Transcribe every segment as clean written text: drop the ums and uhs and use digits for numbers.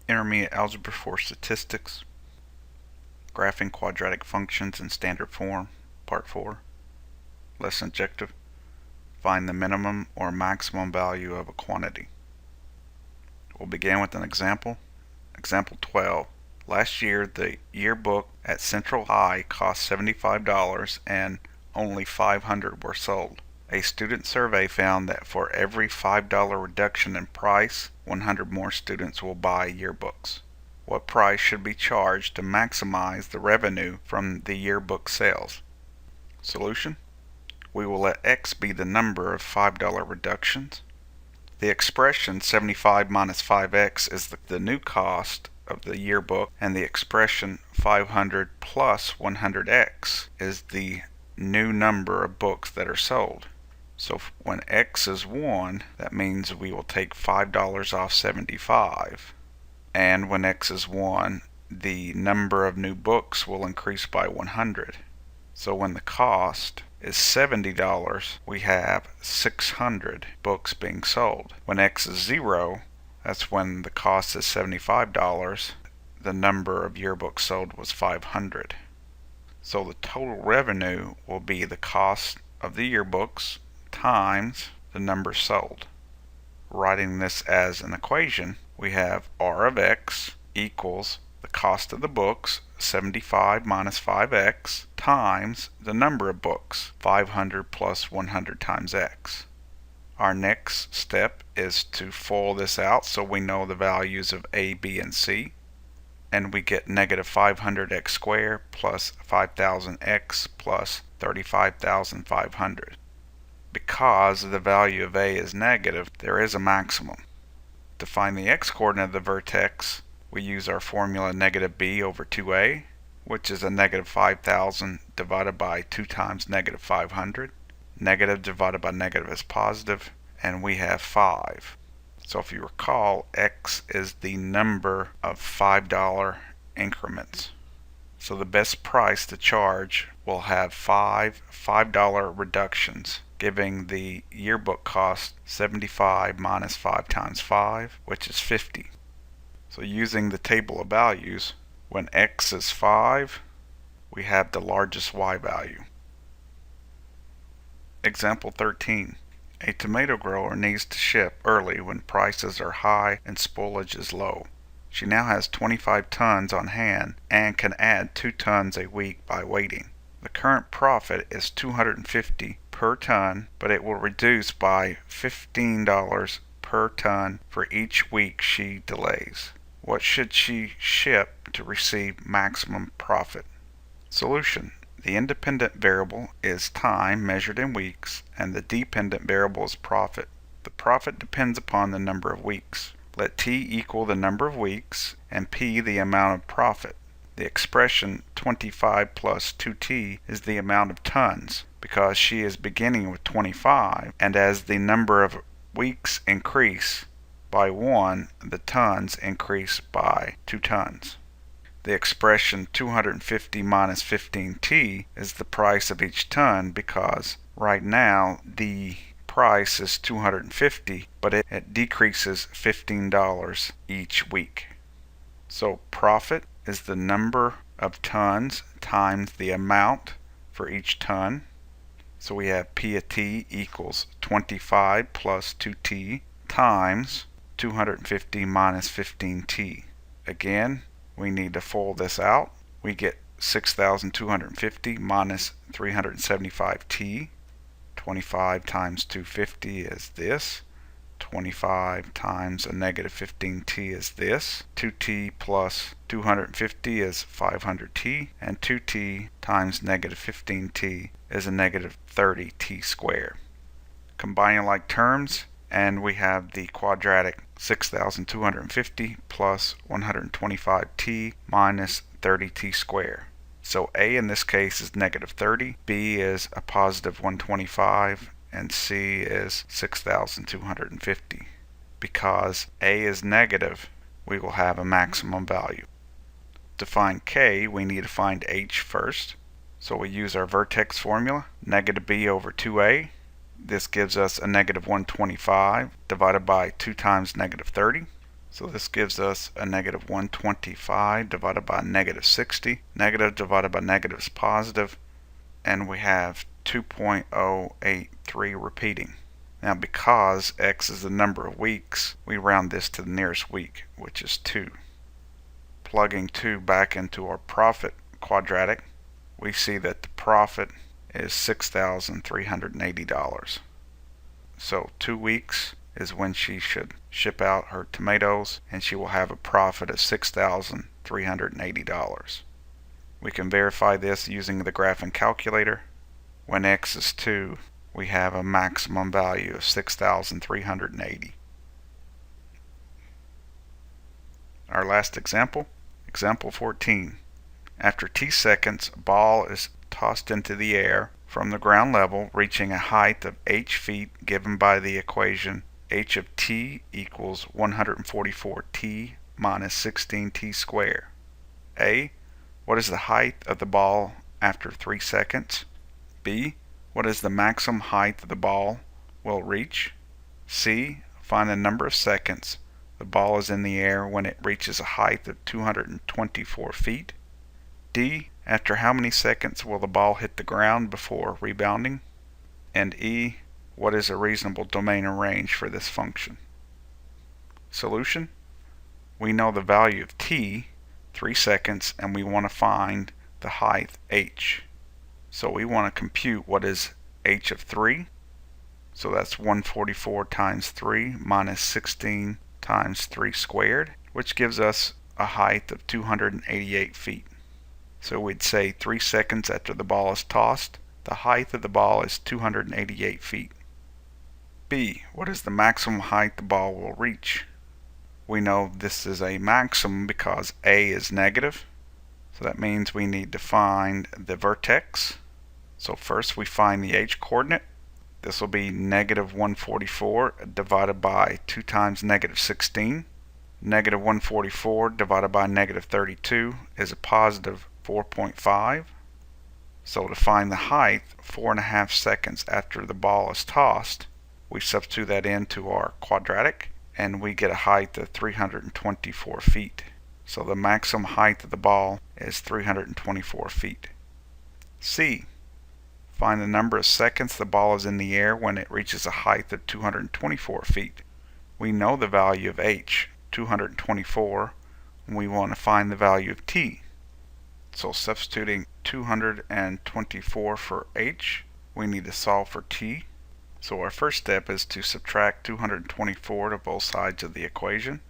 Intermediate Algebra for Statistics, Graphing Quadratic Functions in Standard Form, Part 4. Lesson Objective: Find the minimum or maximum value of a quantity. We'll begin with an example. Example 12. Last year, the yearbook at Central High cost $75 and only 500 were sold. A student survey found that for every $5 reduction in price, 100 more students will buy yearbooks. What price should be charged to maximize the revenue from the yearbook sales? Solution: we will let X be the number of $5 reductions. The expression 75 minus 5X is the new cost of the yearbook, and the expression 500 plus 100X is the new number of books that are sold. So when X is 1, that means we will take $5 off 75. And when X is 1, the number of new books will increase by 100. So when the cost is $70, we have 600 books being sold. When X is 0, that's when the cost is $75. The number of yearbooks sold was 500. So the total revenue will be the cost of the yearbooks times the number sold. Writing this as an equation, we have R of X equals the cost of the books, 75 minus 5X, times the number of books, 500 plus 100 times X. Our next step is to FOIL this out so we know the values of A, B, and C. And we get negative 500X squared plus 5,000X plus 35,500. Because the value of A is negative, there is a maximum. To find the x-coordinate of the vertex, we use our formula negative b over 2a, which is a negative 5,000 divided by 2 times negative 500. Negative divided by negative is positive, and we have 5. So if you recall, x is the number of $5 increments. So the best price to charge will have 5 $5 reductions, giving the yearbook cost 75 minus 5 times 5, which is 50. So using the table of values, when X is 5, we have the largest Y value. Example 13. A tomato grower needs to ship early when prices are high and spoilage is low. She now has 25 tons on hand and can add 2 tons a week by waiting. The current profit is $250 per ton, but it will reduce by $15 per ton for each week she delays. What should she ship to receive maximum profit? Solution: the independent variable is time measured in weeks, and the dependent variable is profit. The profit depends upon the number of weeks. Let T equal the number of weeks and P the amount of profit. The expression 25 plus 2T is the amount of tons, because she is beginning with 25, and as the number of weeks increase by 1, the tons increase by 2 tons. The expression 250 minus 15T is the price of each ton, because right now the price is 250, but it decreases $15 each week. So profit is the number of tons times the amount for each ton. So we have P of T equals 25 plus 2T times 250 minus 15T. Again, we need to FOIL this out. We get 6,250 minus 375T. 25 times 250 is this. 25 times a negative 15T is this. 2T plus 250 is 500T, and 2T times negative 15T is a negative 30T squared. Combining like terms, and we have the quadratic 6,250 plus 125T minus 30T squared. So A in this case is negative 30, B is a positive 125, and C is 6,250. Because A is negative, we will have a maximum value. To find K, we need to find H first. So we use our vertex formula, negative B over 2A. This gives us a negative 125 divided by 2 times negative 30. So this gives us a negative 125 divided by negative 60. Negative divided by negative is positive, and we have 2.083 repeating. Now because x is the number of weeks, we round this to the nearest week, which is 2. Plugging 2 back into our profit quadratic, we see that the profit is $6,380. So 2 weeks is when she should ship out her tomatoes, and she will have a profit of $6,380. We can verify this using the graphing calculator. When x is 2, we have a maximum value of 6,380. Our last example, example 14. After t seconds, a ball is tossed into the air from the ground level, reaching a height of h feet given by the equation h of t equals 144t minus 16t squared. A. What is the height of the ball after 3 seconds? B. What is the maximum height the ball will reach? C. Find the number of seconds the ball is in the air when it reaches a height of 224 feet. D. After how many seconds will the ball hit the ground before rebounding? And E. What is a reasonable domain and range for this function? Solution. We know the value of t, 3 seconds, and we want to find the height h. So we want to compute what is h of 3. So that's 144 times 3 minus 16 times 3 squared, which gives us a height of 288 feet. So we'd say 3 seconds after the ball is tossed, the height of the ball is 288 feet. B. What is the maximum height the ball will reach? We know this is a maximum because A is negative. So that means we need to find the vertex. So first we find the h coordinate. This will be negative 144 divided by 2 times negative 16. Negative 144 divided by negative 32 is a positive 4.5. So to find the height 4.5 seconds after the ball is tossed, we substitute that into our quadratic, and we get a height of 324 feet. So the maximum height of the ball is 324 feet. C. Find the number of seconds the ball is in the air when it reaches a height of 224 feet. We know the value of h, 224, and we want to find the value of t. So substituting 224 for h, we need to solve for t. So our first step is to subtract 224 to both sides of the equation.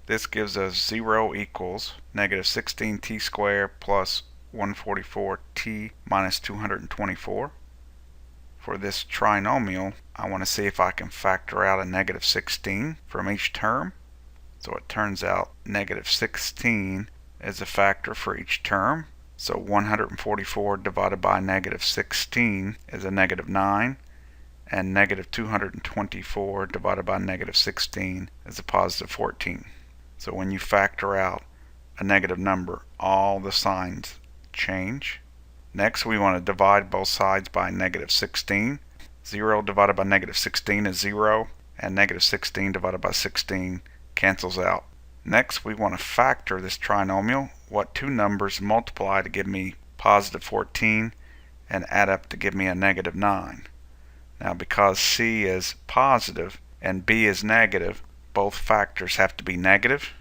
This gives us 0 equals negative 16t squared plus 144t minus 224. For this trinomial, I want to see if I can factor out a negative 16 from each term. So it turns out negative 16 is a factor for each term. So 144 divided by negative 16 is a negative 9. And negative 224 divided by negative 16 is a positive 14. So when you factor out a negative number, all the signs change. Next, we want to divide both sides by negative 16. 0 divided by negative 16 is 0, and negative 16 divided by 16 cancels out. Next, we want to factor this trinomial. What two numbers multiply to give me positive 14 and add up to give me a negative 9. Now because C is positive and B is negative, both factors have to be negative.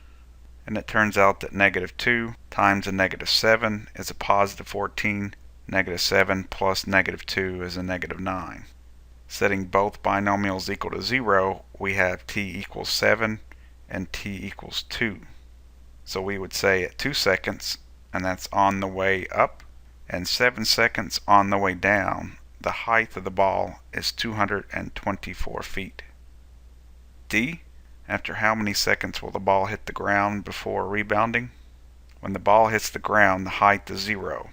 And it turns out that negative 2 times a negative 7 is a positive 14. Negative 7 plus negative 2 is a negative 9. Setting both binomials equal to 0, we have t equals 7 and t equals 2. So we would say at 2 seconds, and that's on the way up, and 7 seconds on the way down, the height of the ball is 224 feet. D. After how many seconds will the ball hit the ground before rebounding? When the ball hits the ground, the height is 0.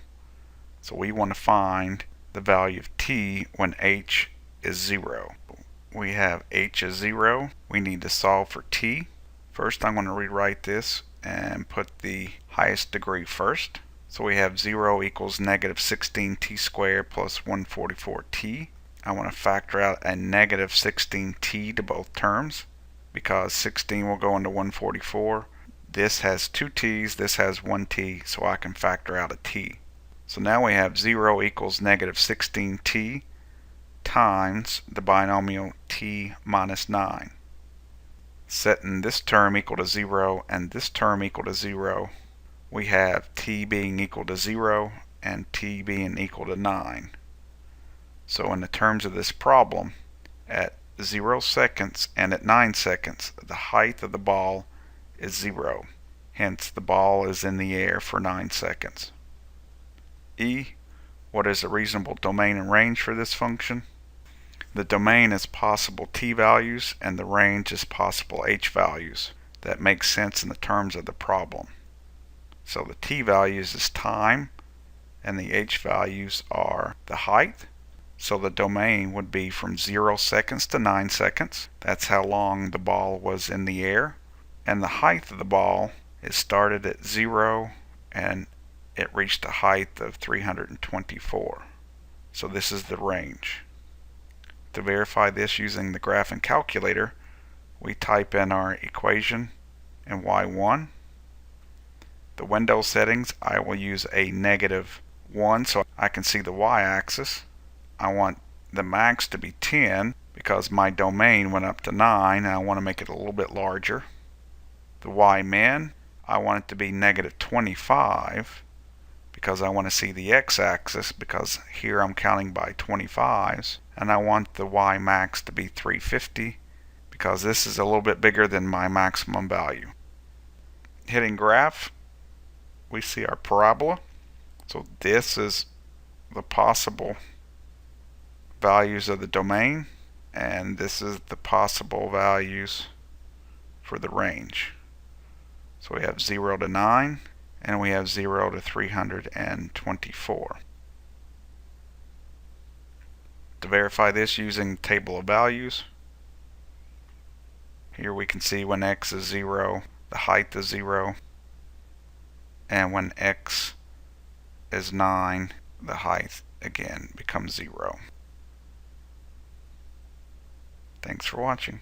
So we want to find the value of t when h is 0. We have h is 0. We need to solve for t. First I'm going to rewrite this and put the highest degree first. So we have 0 equals negative 16t squared plus 144t. I want to factor out a negative 16t to both terms. because 16 will go into 144. This has 2 t's, this has 1 t, so I can factor out a t. So now we have 0 equals negative 16t times the binomial t minus 9. Setting this term equal to 0 and this term equal to 0, we have t being equal to 0 and t being equal to 9. So in the terms of this problem, at 0 seconds and at 9 seconds, the height of the ball is 0. Hence, the ball is in the air for 9 seconds. E. What is a reasonable domain and range for this function? The domain is possible t values and the range is possible h values. That makes sense in the terms of the problem. So the t values is time and the h values are the height. So the domain would be from 0 seconds to 9 seconds. That's how long the ball was in the air. And the height of the ball, it started at 0 and it reached a height of 324. So this is the range. To verify this using the graphing calculator, we type in our equation in y1. The window settings, I will use a -1 so I can see the y-axis. I want the max to be 10 because my domain went up to 9 and I want to make it a little bit larger. The y-min, I want it to be -25 because I want to see the x-axis, because here I'm counting by 25s, and I want the y-max to be 350 because this is a little bit bigger than my maximum value. Hitting graph, we see our parabola. So this is the possible values of the domain, and this is the possible values for the range. So we have 0 to 9 and we have 0 to 324. To verify this using table of values, here we can see when x is 0, the height is 0, and when x is 9, the height again becomes 0. Thanks for watching.